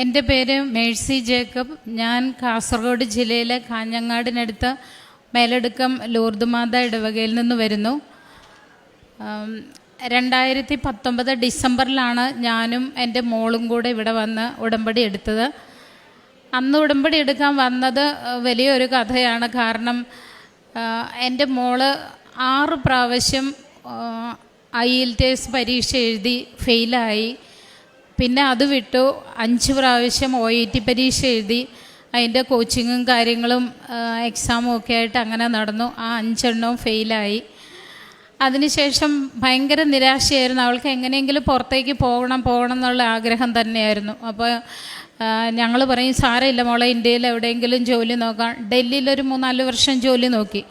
എൻ്റെ പേര് Mercy Jacob. ഞാൻ കാസർഗോഡ് ജില്ലയിലെ കാഞ്ഞങ്ങാടിനടുത്ത് മേലടുക്കം ലൂർദ് മാത ഇടവകയിൽ നിന്ന് വരുന്നു. 2019 ഡിസംബറിലാണ് ഞാനും എൻ്റെ മോളും കൂടെ ഇവിടെ വന്ന് ഉടമ്പടി എടുത്തത്. അന്ന് ഉടമ്പടി എടുക്കാൻ വന്നത് വലിയൊരു കഥയാണ്. കാരണം എൻ്റെ മോള് 6 പ്രാവശ്യം IELTS പരീക്ഷ എഴുതി ഫെയിലായി. പിന്നെ അത് വിട്ടു 5 പ്രാവശ്യം OET പരീക്ഷ എഴുതി. അതിൻ്റെ കോച്ചിങ്ങും കാര്യങ്ങളും എക്സാമും ഒക്കെ ആയിട്ട് അങ്ങനെ നടന്നു. ആ 5 എണ്ണവും ഫെയിലായി. അതിനുശേഷം ഭയങ്കര നിരാശയായിരുന്നു. അവൾക്ക് എങ്ങനെയെങ്കിലും പുറത്തേക്ക് പോകണം എന്നുള്ള ആഗ്രഹം തന്നെയായിരുന്നു. അപ്പോൾ ഞങ്ങൾ പറയും, സാരമില്ല മോളെ, ഇന്ത്യയിൽ എവിടെയെങ്കിലും ജോലി നോക്കാം. ഡൽഹിയിലൊരു 3-4 വർഷം ജോലി നോക്കി.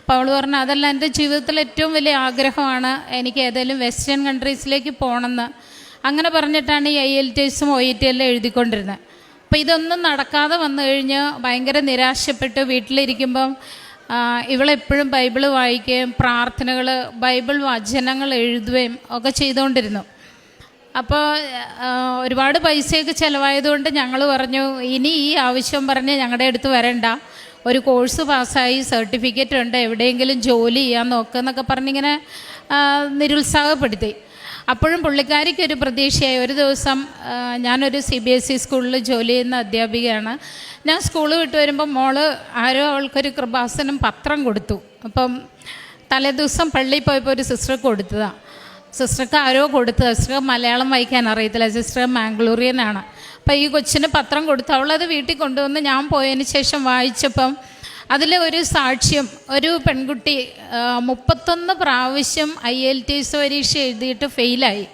അപ്പോൾ അവൾ പറഞ്ഞു, അതല്ല, എൻ്റെ ജീവിതത്തിൽ ഏറ്റവും വലിയ ആഗ്രഹമാണ് എനിക്ക് ഏതെങ്കിലും വെസ്റ്റേൺ കൺട്രീസിലേക്ക് പോകണമെന്ന്. അങ്ങനെ പറഞ്ഞിട്ടാണ് ഈ IELTSും OET എല്ലാം എഴുതിക്കൊണ്ടിരുന്നത്. അപ്പോൾ ഇതൊന്നും നടക്കാതെ വന്നു കഴിഞ്ഞ് ഭയങ്കര നിരാശപ്പെട്ട് വീട്ടിലിരിക്കുമ്പം ഇവളെപ്പോഴും ബൈബിൾ വായിക്കുകയും പ്രാർത്ഥനകൾ, ബൈബിൾ വചനങ്ങൾ എഴുതുകയും ഒക്കെ ചെയ്തുകൊണ്ടിരുന്നു. അപ്പോൾ ഒരുപാട് പൈസയൊക്കെ ചിലവായതുകൊണ്ട് ഞങ്ങൾ പറഞ്ഞു, ഇനി ഈ ആവശ്യം പറഞ്ഞ് ഞങ്ങളുടെ അടുത്ത് വരണ്ട, ഒരു കോഴ്സ് പാസ്സായി, സർട്ടിഫിക്കറ്റ് ഉണ്ട്, എവിടെയെങ്കിലും ജോലി ചെയ്യാൻ നോക്കുന്നൊക്കെ പറഞ്ഞിങ്ങനെ നിരുത്സാഹപ്പെടുത്തി. അപ്പോഴും പുള്ളിക്കാരിക്കൊരു പ്രതീക്ഷയായി. ഒരു ദിവസം ഞാനൊരു CBSE സ്കൂളിൽ ജോലി ചെയ്യുന്ന അധ്യാപികയാണ്. ഞാൻ സ്കൂൾ വിട്ട് വരുമ്പോൾ മോള് അവൾക്കൊരു കൃപാസനം പത്രം കൊടുത്തു. അപ്പം തലേദിവസം പള്ളിയിൽ പോയപ്പോൾ ഒരു സിസ്റ്റർക്ക് കൊടുത്തതാണ്. സിസ്റ്റർക്ക് കൊടുത്തത്. സിസ്റ്റർക്ക് മലയാളം വായിക്കാൻ അറിയത്തില്ല. സിസ്റ്റർ മാംഗ്ലൂരിയനാണ്. അപ്പോൾ ഈ കൊച്ചിന് പത്രം കൊടുത്തു. അവളത് വീട്ടിൽ കൊണ്ടുവന്ന് ഞാൻ പോയതിന് ശേഷം വായിച്ചപ്പം അതിൽ ഒരു സാക്ഷ്യം, ഒരു പെൺകുട്ടി 31 പ്രാവശ്യം IELTS പരീക്ഷ എഴുതിയിട്ട് ഫെയിലായി.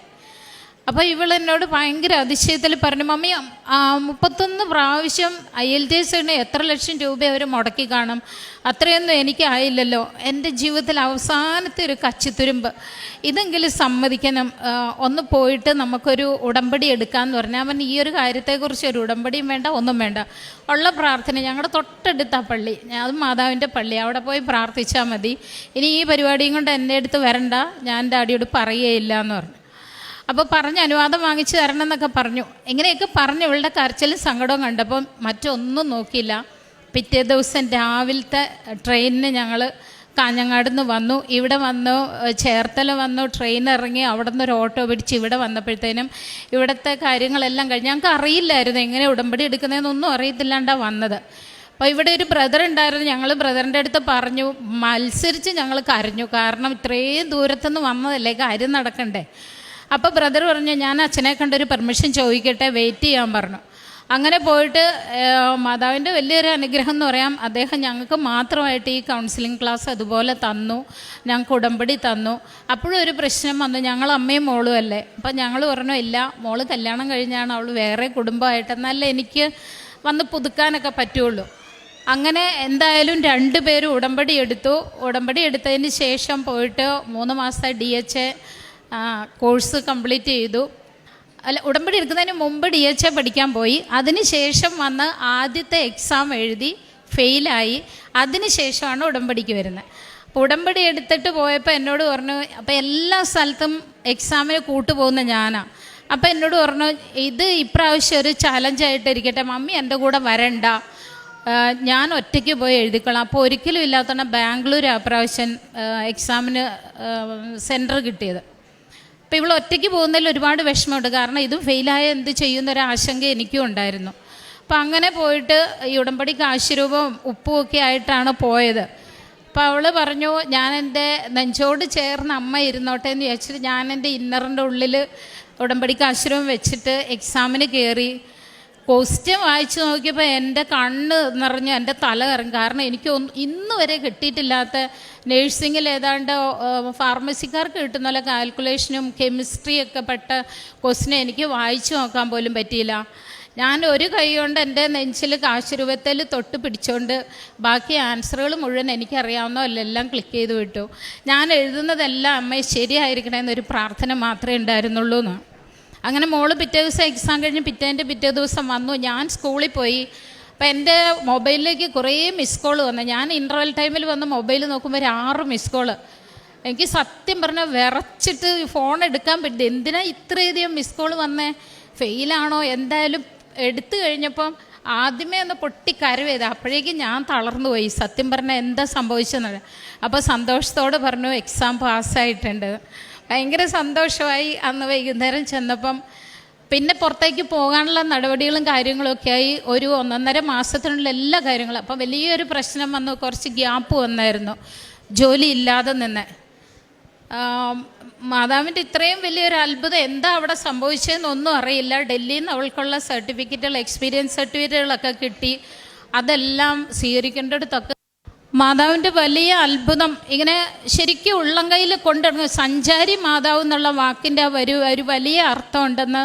അപ്പോൾ ഇവളെന്നോട് ഭയങ്കര അതിശയത്തിൽ പറഞ്ഞു, മമ്മി 31 പ്രാവശ്യം IELTS എത്ര ലക്ഷം രൂപ അവർ മുടക്കി കാണും, അത്രയൊന്നും എനിക്കായില്ലല്ലോ. എൻ്റെ ജീവിതത്തിൽ അവസാനത്തെ ഒരു കച്ചിത്തുരുമ്പ്, ഇതെങ്കിലും സമ്മതിക്കണം, ഒന്ന് പോയിട്ട് നമുക്കൊരു ഉടമ്പടി എടുക്കാമെന്ന് പറഞ്ഞാൽ അവൻ ഈ ഒരു കാര്യത്തെക്കുറിച്ച് ഒരു ഉടമ്പടിയും വേണ്ട, ഒന്നും വേണ്ട, ഉള്ള പ്രാർത്ഥന, ഞങ്ങളുടെ തൊട്ടടുത്ത പള്ളി, അത് മാതാവിൻ്റെ പള്ളി, അവിടെ പോയി പ്രാർത്ഥിച്ചാൽ മതി, ഇനി ഈ പരിപാടിയും കൊണ്ട് എൻ്റെ അടുത്ത് വരണ്ട, ഞാൻ ഡാഡിയോട് പറയുകയില്ല എന്ന് പറഞ്ഞു. അപ്പോൾ പറഞ്ഞ് അനുവാദം വാങ്ങിച്ച് തരണം എന്നൊക്കെ പറഞ്ഞു. ഇങ്ങനെയൊക്കെ പറഞ്ഞ് ഇവളുടെ കരച്ചിലും സങ്കടവും കണ്ടപ്പം മറ്റൊന്നും നോക്കിയില്ല. പിറ്റേ ദിവസം രാവിലത്തെ ട്രെയിനിന് ഞങ്ങൾ കാഞ്ഞങ്ങാട് നിന്ന് വന്നു. ഇവിടെ വന്നു, ചേർത്തല വന്നു, ട്രെയിൻ ഇറങ്ങി, അവിടെ നിന്ന് ഒരു ഓട്ടോ പിടിച്ച് ഇവിടെ വന്നപ്പോഴത്തേനും ഇവിടുത്തെ കാര്യങ്ങളെല്ലാം കഴിഞ്ഞ് ഞങ്ങൾക്ക് അറിയില്ലായിരുന്നു എങ്ങനെ ഉടമ്പടി എടുക്കുന്നതെന്നൊന്നും അറിയത്തില്ലാണ്ടാണ് വന്നത്. അപ്പോൾ ഇവിടെ ഒരു ബ്രദർ ഉണ്ടായിരുന്നു. ഞങ്ങൾ ബ്രദറിൻ്റെ അടുത്ത് പറഞ്ഞു, മത്സരിച്ച് ഞങ്ങൾ കരഞ്ഞു. കാരണം ഇത്രയും ദൂരത്തുനിന്ന് വന്നതല്ലേ, കാര്യം നടക്കണ്ടേ. അപ്പോൾ ബ്രദർ പറഞ്ഞു, ഞാൻ അച്ഛനെ കണ്ടൊരു പെർമിഷൻ ചോദിക്കട്ടെ, വെയിറ്റ് ചെയ്യാൻ പറഞ്ഞു. അങ്ങനെ പോയിട്ട് മാതാവിൻ്റെ വലിയൊരു അനുഗ്രഹം എന്ന് പറയാം, അദ്ദേഹം ഞങ്ങൾക്ക് മാത്രമായിട്ട് ഈ കൗൺസിലിംഗ് ക്ലാസ് അതുപോലെ തന്നു, ഞങ്ങൾക്ക് ഉടമ്പടി തന്നു. അപ്പോഴും ഒരു പ്രശ്നം വന്നു, ഞങ്ങൾ അമ്മയും മോളും അല്ലേ. അപ്പം ഞങ്ങൾ പറഞ്ഞു, ഇല്ല, മോള് കല്യാണം കഴിഞ്ഞാണ്, അവൾ വേറെ കുടുംബമായിട്ട്, എന്നാലേ എനിക്ക് വന്ന് പുതുക്കാനൊക്കെ പറ്റുള്ളൂ. അങ്ങനെ എന്തായാലും 2 പേരും ഉടമ്പടി എടുത്തു. ഉടമ്പടി എടുത്തതിന് ശേഷം പോയിട്ട് 3 മാസത്തെ DHA കോഴ്സ് കംപ്ലീറ്റ് ചെയ്തു. അല്ല, ഉടമ്പടി എടുക്കുന്നതിന് മുമ്പ് DHA പഠിക്കാൻ പോയി. അതിന് ശേഷം വന്ന് ആദ്യത്തെ എക്സാം എഴുതി ഫെയിലായി. അതിന് ശേഷമാണ് ഉടമ്പടിക്ക് വരുന്നത്. അപ്പോൾ ഉടമ്പടി എടുത്തിട്ട് പോയപ്പോൾ എന്നോട് പറഞ്ഞു, അപ്പോൾ എല്ലാ സ്ഥലത്തും എക്സാമിന് കൂട്ടുപോകുന്ന ഞാനാണ്. അപ്പോൾ എന്നോട് പറഞ്ഞു, ഇത് ഇപ്രാവശ്യം ഒരു ചലഞ്ചായിട്ടിരിക്കട്ടെ, മമ്മി എൻ്റെ കൂടെ വരണ്ട, ഞാൻ ഒറ്റയ്ക്ക് പോയി എഴുതിക്കൊള്ളാം. അപ്പോൾ ഒരിക്കലും ഇല്ലാത്തതാണ് ബാംഗ്ലൂർ ആ പ്രാവശ്യം എക്സാമിന് സെൻറ്റർ കിട്ടിയത്. അപ്പോൾ ഇവൾ ഒറ്റയ്ക്ക് പോകുന്നതിൽ ഒരുപാട് വിഷമമുണ്ട്. കാരണം ഇത് ഫെയിലായ എന്ത് ചെയ്യുന്നൊരു ആശങ്ക എനിക്കും ഉണ്ടായിരുന്നു. അപ്പോൾ അങ്ങനെ പോയിട്ട് ഈ ഉടമ്പടിക്ക് ആശീർവാദവും ഉപ്പും ഒക്കെ ആയിട്ടാണ് പോയത്. അപ്പോൾ അവൾ പറഞ്ഞു, ഞാൻ എൻ്റെ നെഞ്ചോട് ചേർന്ന് അമ്മ ഇരുന്നോട്ടെ എന്ന് വിചാരിച്ചിട്ട് ഞാൻ എൻ്റെ ഇന്നറിൻ്റെ ഉള്ളിൽ ഉടമ്പടിക്ക് ആശീർവാദം വെച്ചിട്ട് എക്സാമിന് കയറി. ക്വസ്റ്റ്യൻ വായിച്ച് നോക്കിയപ്പോൾ എൻ്റെ കണ്ണ് നിറഞ്ഞു, എൻ്റെ തല കറങ്ങി. കാരണം എനിക്ക് ഇന്ന് വരെ കിട്ടിയിട്ടില്ലാത്ത, നേഴ്സിങ്ങിൽ ഏതാണ്ട് ഫാർമസിക്കാർക്ക് കിട്ടുന്ന പോലെ കാൽക്കുലേഷനും കെമിസ്ട്രിയൊക്കെ പെട്ട ക്വസ്റ്റ്യൻ എനിക്ക് വായിച്ചു നോക്കാൻ പോലും പറ്റിയില്ല. ഞാൻ ഒരു കൈ കൊണ്ട് എൻ്റെ നെഞ്ചിൽ കാശുരൂപത്തിൽ തൊട്ട് പിടിച്ചുകൊണ്ട് ബാക്കി ആൻസറുകൾ മുഴുവൻ എനിക്കറിയാവുന്നതെല്ലാം ക്ലിക്ക് ചെയ്ത് വിട്ടു. ഞാൻ എഴുതുന്നതെല്ലാം അമ്മയെ ശരിയായിരിക്കണമെന്നൊരു പ്രാർത്ഥന മാത്രമേ ഉണ്ടായിരുന്നുള്ളൂ എന്ന്. അങ്ങനെ മോള് പിറ്റേ ദിവസം എക്സാം കഴിഞ്ഞ് പിറ്റേ ദിവസം വന്നു. ഞാൻ സ്കൂളിൽ പോയി. അപ്പം എൻ്റെ മൊബൈലിലേക്ക് കുറേ മിസ് കോൾ വന്നു. ഞാൻ ഇൻ്റർവെൽ ടൈമിൽ വന്ന് മൊബൈൽ നോക്കുമ്പോൾ 6 മിസ് കോള്. എനിക്ക് സത്യം പറഞ്ഞാൽ വിറച്ചിട്ട് ഫോൺ എടുക്കാൻ പറ്റില്ല. എന്തിനാ ഇത്രയധികം മിസ് കോൾ വന്നേ, ഫെയിലാണോ, എന്തായാലും എടുത്തു കഴിഞ്ഞപ്പം ആദ്യമേ ഒന്ന് പൊട്ടിക്കരവേത്. അപ്പോഴേക്കും ഞാൻ തളർന്നു പോയി, സത്യം പറഞ്ഞാൽ എന്താ സംഭവിച്ചെന്ന്. അപ്പോൾ സന്തോഷത്തോട് പറഞ്ഞു എക്സാം പാസ്സായിട്ടുണ്ട്. ഭയങ്കര സന്തോഷമായി. അന്ന് വൈകുന്നേരം ചെന്നപ്പം പിന്നെ പുറത്തേക്ക് പോകാനുള്ള നടപടികളും കാര്യങ്ങളും ഒക്കെ ആയി. ഒരു 1.5 മാസത്തിനുള്ള എല്ലാ കാര്യങ്ങളും. അപ്പം വലിയൊരു പ്രശ്നം വന്നു, കുറച്ച് ഗ്യാപ്പ് വന്നായിരുന്നു, ജോലി ഇല്ലാതെ നിന്ന്. മാതാവിൻ്റെ ഇത്രയും വലിയൊരു അത്ഭുതം എന്താ അവിടെ സംഭവിച്ചതെന്നൊന്നും അറിയില്ല. ഡൽഹിയിൽ നിന്ന് അവൾക്കുള്ള സർട്ടിഫിക്കറ്റുകൾ, എക്സ്പീരിയൻസ് സർട്ടിഫിക്കറ്റുകളൊക്കെ കിട്ടി. അതെല്ലാം സ്വീകരിക്കേണ്ടടുത്തൊക്കെ മാതാവിൻ്റെ വലിയ അത്ഭുതം ഇങ്ങനെ ശരിക്കും ഉള്ളം കയ്യിൽ കൊണ്ടിറങ്ങും. സഞ്ചാരി മാതാവ് എന്നുള്ള വാക്കിൻ്റെ ഒരു വലിയ അർത്ഥമുണ്ടെന്ന്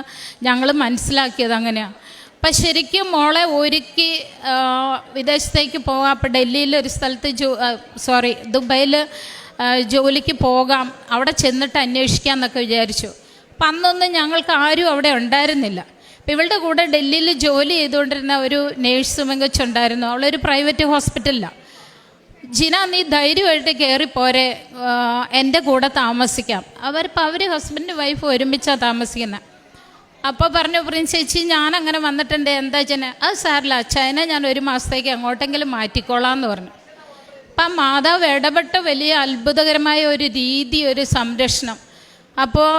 ഞങ്ങൾ മനസ്സിലാക്കിയത് അങ്ങനെയാണ്. അപ്പം ശരിക്കും മോളെ ഒരുക്കി വിദേശത്തേക്ക് പോകാം. അപ്പം ഡൽഹിയിൽ ഒരു സ്ഥലത്ത് ദുബൈയിൽ ജോലിക്ക് പോകാം, അവിടെ ചെന്നിട്ട് അന്വേഷിക്കാമെന്നൊക്കെ വിചാരിച്ചു. അപ്പം അന്നൊന്നും ഞങ്ങൾക്ക് ആരും അവിടെ ഉണ്ടായിരുന്നില്ല. അപ്പം ഇവളുടെ കൂടെ ഡൽഹിയിൽ ജോലി ചെയ്തുകൊണ്ടിരുന്ന ഒരു നേഴ്സ് പെങ്കൊച്ചുണ്ടായിരുന്നു. അവളൊരു പ്രൈവറ്റ് ഹോസ്പിറ്റലിലാണ്. ജിന, നീ ധൈര്യമായിട്ട് കയറിപ്പോരെ, എൻ്റെ കൂടെ താമസിക്കാം. അവർ ഹസ്ബൻഡ് വൈഫ് ഒരുമിച്ചാണ് താമസിക്കുന്നത്. അപ്പോൾ പറഞ്ഞു, പ്രിൻസ് ചേച്ചി ഞാനങ്ങനെ വന്നിട്ടുണ്ട്, എന്താ അച്ഛനെ? അത് സാറില്ല, അച്ഛനെ ഞാൻ 1 മാസത്തേക്ക് അങ്ങോട്ടെങ്കിലും മാറ്റിക്കോളാം എന്ന് പറഞ്ഞു. അപ്പം മാതാവ് ഇടപെട്ട വലിയ അത്ഭുതകരമായ ഒരു രീതി, ഒരു സംരക്ഷണം. അപ്പോൾ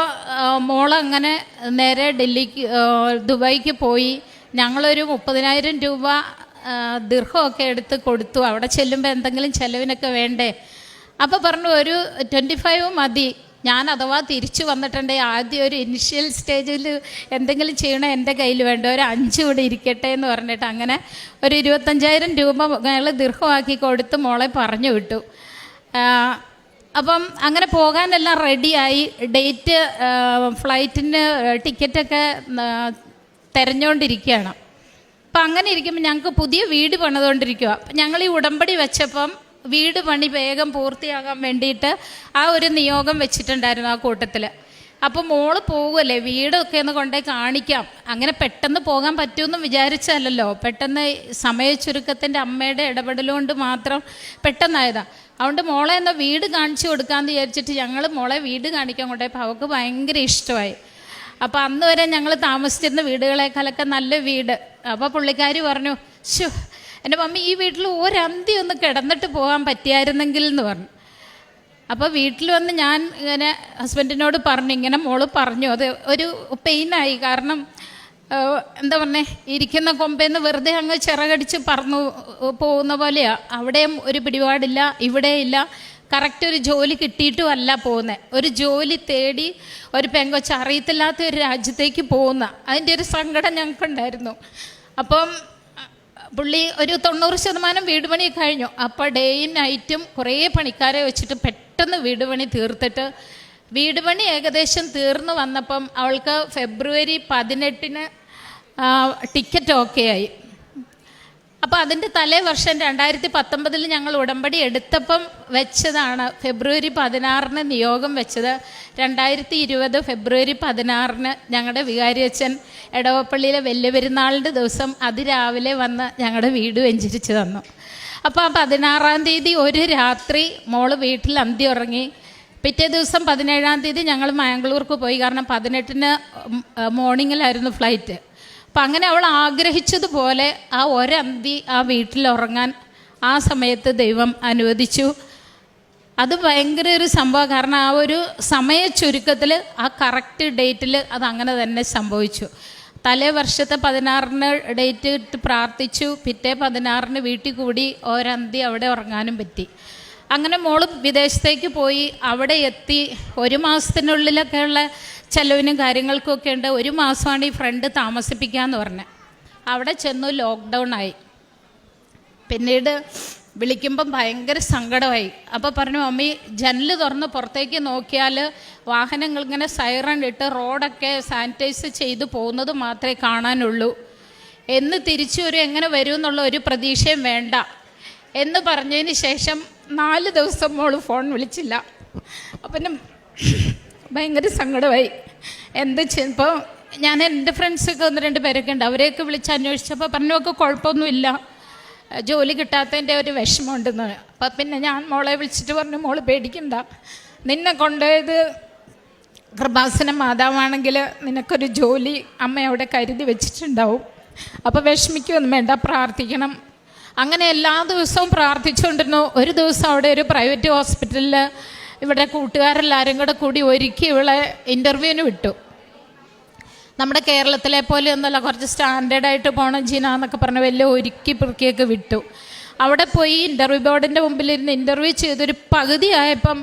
മോളങ്ങനെ നേരെ ദുബായിക്ക് പോയി. ഞങ്ങളൊരു 30,000 രൂപ ദിർഹമൊക്കെ എടുത്ത് കൊടുത്തു. അവിടെ ചെല്ലുമ്പോൾ എന്തെങ്കിലും ചിലവിനൊക്കെ വേണ്ടേ. അപ്പോൾ പറഞ്ഞു ഒരു 25 മതി, ഞാൻ അഥവാ തിരിച്ചു വന്നിട്ടുണ്ടെങ്കിൽ ആദ്യം ഒരു ഇനിഷ്യൽ സ്റ്റേജിൽ എന്തെങ്കിലും ചെയ്യണേ എൻ്റെ കയ്യിൽ വേണ്ട, ഒരു 5 ഇവിടെ ഇരിക്കട്ടെ എന്ന് പറഞ്ഞിട്ട് അങ്ങനെ ഒരു 25,000 രൂപ ഞങ്ങൾ ദിർഹമാക്കി കൊടുത്ത് മോളെ പറഞ്ഞു വിട്ടു. അപ്പം അങ്ങനെ പോകാനെല്ലാം റെഡിയായി. ഡേറ്റ് ഫ്ലൈറ്റിന് ടിക്കറ്റൊക്കെ തിരഞ്ഞുകൊണ്ടിരിക്കുകയാണ്. അപ്പം അങ്ങനെ ഇരിക്കുമ്പോൾ ഞങ്ങൾക്ക് പുതിയ വീട് പണിതുകൊണ്ടിരിക്കുക. ഞങ്ങൾ ഈ ഉടമ്പടി വെച്ചപ്പം വീട് പണി വേഗം പൂർത്തിയാകാൻ വേണ്ടിയിട്ട് ആ ഒരു നിയോഗം വെച്ചിട്ടുണ്ടായിരുന്നു ആ കൂട്ടത്തിൽ. അപ്പോൾ മോള് പോകുമല്ലേ, വീടൊക്കെ ഒന്ന് കൊണ്ടേ കാണിക്കാം. അങ്ങനെ പെട്ടെന്ന് പോകാൻ പറ്റുമെന്ന് വിചാരിച്ചല്ലോ, പെട്ടെന്ന് സമയ ചുരുക്കത്തിൻ്റെ അമ്മയുടെ ഇടപെടലുകൊണ്ട് മാത്രം പെട്ടെന്നായതാണ്. അതുകൊണ്ട് മോളെ എന്നാൽ വീട് കാണിച്ചു കൊടുക്കാമെന്ന് വിചാരിച്ചിട്ട് ഞങ്ങൾ മോളെ വീട് കാണിക്കാൻ കൊണ്ടുപോയപ്പോൾ അവൾക്ക് ഭയങ്കര ഇഷ്ടമായി. അപ്പോൾ അന്ന് വരെ ഞങ്ങൾ താമസിച്ചിരുന്ന വീടുകളെക്കാളൊക്കെ നല്ല വീട്. അപ്പോൾ പുള്ളിക്കാരി പറഞ്ഞു, ശോ എൻ്റെ മമ്മി ഈ വീട്ടിൽ ഒരന്തി ഒന്ന് കിടന്നിട്ട് പോകാൻ പറ്റിയായിരുന്നെങ്കിൽ എന്ന് പറഞ്ഞു. അപ്പോൾ വീട്ടിൽ വന്ന് ഞാൻ ഇങ്ങനെ ഹസ്ബൻഡിനോട് പറഞ്ഞു, ഇങ്ങനെ മോള് പറഞ്ഞു. അത് ഒരു പെയിനായി. കാരണം എന്താ പറഞ്ഞേ, ഇരിക്കുന്ന കൊമ്പേന്ന് വെറുതെ അങ്ങ് ചിറകടിച്ച് പറന്നു പോകുന്ന പോലെയാണ്. അവിടെയും ഒരു പിടിപാടില്ല, ഇവിടെ ഇല്ല. കറക്റ്റ് ഒരു ജോലി കിട്ടിയിട്ടും അല്ല പോകുന്നത്. ഒരു ജോലി തേടി ഒരു പെങ്കൊച്ച് അറിയത്തില്ലാത്ത ഒരു രാജ്യത്തേക്ക് പോകുന്ന അതിൻ്റെ ഒരു സങ്കടം ഞങ്ങൾക്കുണ്ടായിരുന്നു. അപ്പം പുള്ളി ഒരു 90% വീട് പണി കഴിഞ്ഞു. അപ്പോൾ ഡേയും നൈറ്റും കുറേ പണിക്കാരെ വെച്ചിട്ട് പെട്ടെന്ന് വീട് പണി തീർത്തിട്ട് വീട് പണി ഏകദേശം തീർന്നു വന്നപ്പം അവൾക്ക് ഫെബ്രുവരി 18 ടിക്കറ്റ് ഓക്കെ ആയി. അപ്പോൾ അതിൻ്റെ തലേ വർഷം 2019 ഞങ്ങൾ ഉടമ്പടി എടുത്തപ്പം വെച്ചതാണ്. ഫെബ്രുവരി 16 നിയോഗം വെച്ചത്. 2020 ഫെബ്രുവരി 16 ഞങ്ങളുടെ വികാരിയച്ഛൻ എടവപ്പള്ളിയിലെ വലിയ പെരുന്നാളിൻ്റെ ദിവസം അതിരാവിലെ വന്ന് ഞങ്ങളുടെ വീട് വെഞ്ചരിച്ച് തന്നു. അപ്പോൾ ആ 16-ാം തീയതി ഒരു രാത്രി മോള് വീട്ടിൽ അന്തി ഉറങ്ങി. പിറ്റേ ദിവസം 17-ാം തീയതി ഞങ്ങൾ മാംഗ്ലൂർക്ക് പോയി. കാരണം 18 മോർണിംഗിലായിരുന്നു ഫ്ലൈറ്റ്. അപ്പം അങ്ങനെ അവൾ ആഗ്രഹിച്ചതുപോലെ ആ ഒരന്തി ആ വീട്ടിൽ ഉറങ്ങാൻ ആ സമയത്ത് ദൈവം അനുവദിച്ചു. അത് ഭയങ്കര ഒരു സംഭവം. കാരണം ആ ഒരു സമയ ചുരുക്കത്തിൽ ആ കറക്റ്റ് ഡേറ്റിൽ അതങ്ങനെ തന്നെ സംഭവിച്ചു. തലേ വർഷത്തെ 16 ഡേറ്റ് ഇട്ട് പ്രാർത്ഥിച്ചു. പിറ്റേ 16 വീട്ടിൽ കൂടി ഒരന്തി അവിടെ ഉറങ്ങാനും പറ്റി. അങ്ങനെ മോള് വിദേശത്തേക്ക് പോയി. അവിടെ എത്തി 1 മാസത്തിനുള്ളിലൊക്കെയുള്ള ചെലവിനും കാര്യങ്ങൾക്കൊക്കെ ഉണ്ട്. 1 മാസമാണ് ഈ ഫ്രണ്ട് താമസിപ്പിക്കാമെന്ന് പറഞ്ഞത്. അവിടെ ചെന്നു, ലോക്ക്ഡൗൺ ആയി. പിന്നീട് വിളിക്കുമ്പം ഭയങ്കര സങ്കടമായി. അപ്പോൾ പറഞ്ഞു, മമ്മി ജനൽ തുറന്ന് പുറത്തേക്ക് നോക്കിയാൽ വാഹനങ്ങൾ ഇങ്ങനെ സൈറൺ ഇട്ട് റോഡൊക്കെ സാനിറ്റൈസ് ചെയ്ത് പോകുന്നത് മാത്രമേ കാണാനുള്ളൂ. എന്ന് തിരിച്ചു എങ്ങനെ വരും എന്നുള്ള ഒരു പ്രതീക്ഷയും വേണ്ട എന്ന് പറഞ്ഞതിന് ശേഷം 4 ദിവസം മോള് ഫോൺ വിളിച്ചില്ല. അപ്പം ഭയങ്കര സങ്കടമായി. ഇപ്പോൾ ഞാൻ എൻ്റെ ഫ്രണ്ട്സൊക്കെ 1-2 പേരൊക്കെ ഉണ്ട്, അവരെയൊക്കെ വിളിച്ച് അന്വേഷിച്ചപ്പോൾ പറഞ്ഞൊക്കെ കുഴപ്പമൊന്നുമില്ല, ജോലി കിട്ടാത്തതിൻ്റെ ഒരു വിഷമമുണ്ടെന്ന്. അപ്പം പിന്നെ ഞാൻ മോളെ വിളിച്ചിട്ട് പറഞ്ഞു, മോള് പേടിക്കണ്ട, നിന്നെ കൊണ്ടുപോയത് കൃപാസന മാതാവാണെങ്കിൽ നിനക്കൊരു ജോലി അമ്മ അവിടെ കരുതി വെച്ചിട്ടുണ്ടാവും. അപ്പോൾ വിഷമിക്കൊന്നും വേണ്ട, പ്രാർത്ഥിക്കണം. അങ്ങനെ എല്ലാ ദിവസവും പ്രാർത്ഥിച്ചുകൊണ്ടിരുന്നു. ഒരു ദിവസം അവിടെ ഒരു പ്രൈവറ്റ് ഹോസ്പിറ്റലിൽ ഇവിടെ കൂട്ടുകാരെല്ലാവരും കൂടി ഒരുക്കി ഇവളെ ഇൻ്റർവ്യൂവിന് വിട്ടു. നമ്മുടെ കേരളത്തിലെ പോലെ ഒന്നുമല്ല, കുറച്ച് സ്റ്റാൻഡേർഡായിട്ട് പോകണം ജീന എന്നൊക്കെ പറഞ്ഞ് വലിയ ഒരുക്കി പെറുക്കിയൊക്കെ വിട്ടു. അവിടെ പോയി ഇൻ്റർവ്യൂ ബോർഡിൻ്റെ മുമ്പിലിരുന്ന് ഇൻ്റർവ്യൂ ചെയ്തൊരു പകുതിയായപ്പം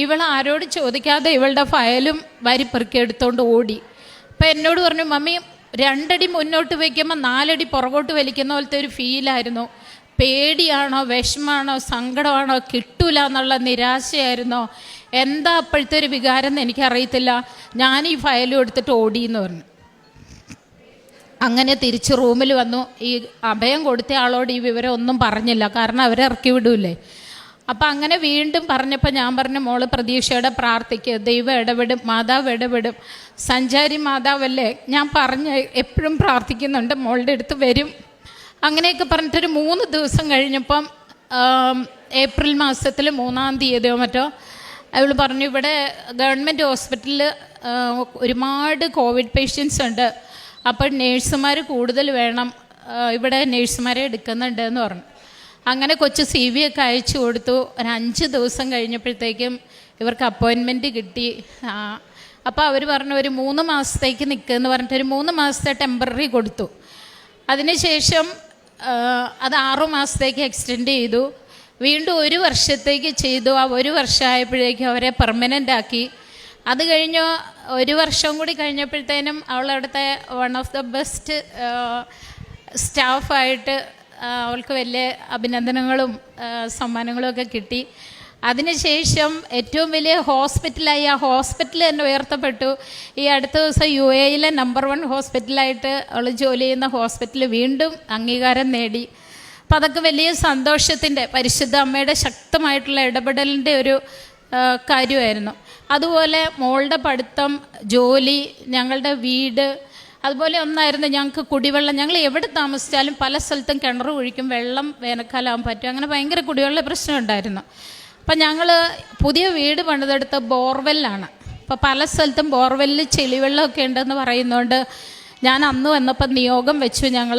ഇവൾ ആരോട് ചോദിക്കാതെ ഇവളുടെ ഫയലും വാരി പെറുക്കി എടുത്തുകൊണ്ട് ഓടി. അപ്പം എന്നോട് പറഞ്ഞു, മമ്മി 2 അടി മുന്നോട്ട് വയ്ക്കുമ്പോൾ 4 അടി പുറകോട്ട് വലിക്കുന്ന പോലത്തെ ഒരു ഫീലായിരുന്നു. പേടിയാണോ, വിഷമാണോ, സങ്കടമാണോ, കിട്ടൂല എന്നുള്ള നിരാശയായിരുന്നോ, എന്താ അപ്പോഴത്തെ ഒരു വികാരം എന്ന് എനിക്കറിയത്തില്ല. ഞാൻ ഈ ഫയലും എടുത്തിട്ട് ഓടിയെന്ന് പറഞ്ഞു. അങ്ങനെ തിരിച്ച് റൂമിൽ വന്നു. ഈ അഭയം കൊടുത്ത ആളോട് ഈ വിവരം ഒന്നും പറഞ്ഞില്ല, കാരണം അവരെ ഇറക്കി വിടൂലേ. അപ്പം അങ്ങനെ വീണ്ടും പറഞ്ഞപ്പോൾ ഞാൻ പറഞ്ഞു, മോള് പ്രതീക്ഷയോടെ പ്രാർത്ഥിക്കുക, ദൈവം ഇടപെടും, മാതാവ് ഇടപെടും, സഞ്ചാരി മാതാവല്ലേ, ഞാൻ പറഞ്ഞ് എപ്പോഴും പ്രാർത്ഥിക്കുന്നുണ്ട്, മോളുടെ അടുത്ത് വരും. അങ്ങനെയൊക്കെ പറഞ്ഞിട്ടൊരു 3 ദിവസം കഴിഞ്ഞപ്പം ഏപ്രിൽ മാസത്തിൽ 3-ാം തീയതിയോ മറ്റോ അവൾ പറഞ്ഞു, ഇവിടെ ഗവൺമെൻറ് ഹോസ്പിറ്റലിൽ ഒരുപാട് കോവിഡ് പേഷ്യൻസ് ഉണ്ട്, അപ്പോൾ നേഴ്സുമാർ കൂടുതൽ വേണം, ഇവിടെ നേഴ്സുമാരെ എടുക്കുന്നുണ്ട് എന്ന് പറഞ്ഞു. അങ്ങനെ കൊച്ചു CV ഒക്കെ അയച്ചു കൊടുത്തു. ഒരു 5 ദിവസം കഴിഞ്ഞപ്പോഴത്തേക്കും ഇവർക്ക് അപ്പോയിൻമെൻറ്റ് കിട്ടി. അപ്പോൾ അവർ പറഞ്ഞു ഒരു 3 മാസത്തേക്ക് നിൽക്കുമെന്ന് പറഞ്ഞിട്ട് ഒരു 3 മാസത്തെ ടെമ്പററി കൊടുത്തു. അതിനുശേഷം അത് 6 മാസത്തേക്ക് എക്സ്റ്റെൻഡ് ചെയ്തു. വീണ്ടും 1 വർഷത്തേക്ക് ചെയ്തു. ആ 1 വർഷമായപ്പോഴേക്കും അവരെ പെർമനൻ്റ് ആക്കി. അത് കഴിഞ്ഞ് 1 വർഷം കൂടി കഴിഞ്ഞപ്പോഴത്തേനും അവളവിടുത്തെ വൺ ഓഫ് ദ ബെസ്റ്റ് സ്റ്റാഫായിട്ട് അവൾക്ക് വലിയ അഭിനന്ദനങ്ങളും സമ്മാനങ്ങളും ഒക്കെ കിട്ടി. അതിനുശേഷം ഏറ്റവും വലിയ ഹോസ്പിറ്റലായി. ആ ഹോസ്പിറ്റൽ തന്നെ ഉയർത്തപ്പെട്ടു. ഈ അടുത്ത ദിവസം UAE നമ്പർ 1 ഹോസ്പിറ്റലായിട്ട് അവൾ ജോലി ചെയ്യുന്ന ഹോസ്പിറ്റൽ വീണ്ടും അംഗീകാരം നേടി. അപ്പം അതൊക്കെ വലിയ സന്തോഷത്തിൻ്റെ, പരിശുദ്ധ അമ്മയുടെ ശക്തമായിട്ടുള്ള ഇടപെടലിൻ്റെ ഒരു കാര്യമായിരുന്നു. അതുപോലെ മോളുടെ പഠിത്തം, ജോലി, ഞങ്ങളുടെ വീട്, അതുപോലെ ഒന്നായിരുന്നു ഞങ്ങൾക്ക് കുടിവെള്ളം. ഞങ്ങൾ എവിടെ താമസിച്ചാലും പല സ്ഥലത്തും കിണർ കുഴിക്കും, വെള്ളം വേനൽക്കാലമാകാൻ പറ്റും. അങ്ങനെ ഭയങ്കര കുടിവെള്ള പ്രശ്നം ഉണ്ടായിരുന്നു. അപ്പം ഞങ്ങൾ പുതിയ വീട് പണിതെടുത്ത ബോർവെല്ലാണ്. അപ്പോൾ പല സ്ഥലത്തും ബോർവെല്ലിൽ ചെളിവെള്ളമൊക്കെ ഉണ്ടെന്ന് പറയുന്നതുകൊണ്ട് ഞാൻ അന്ന് വന്നപ്പോൾ നിയോഗം വെച്ചു, ഞങ്ങൾ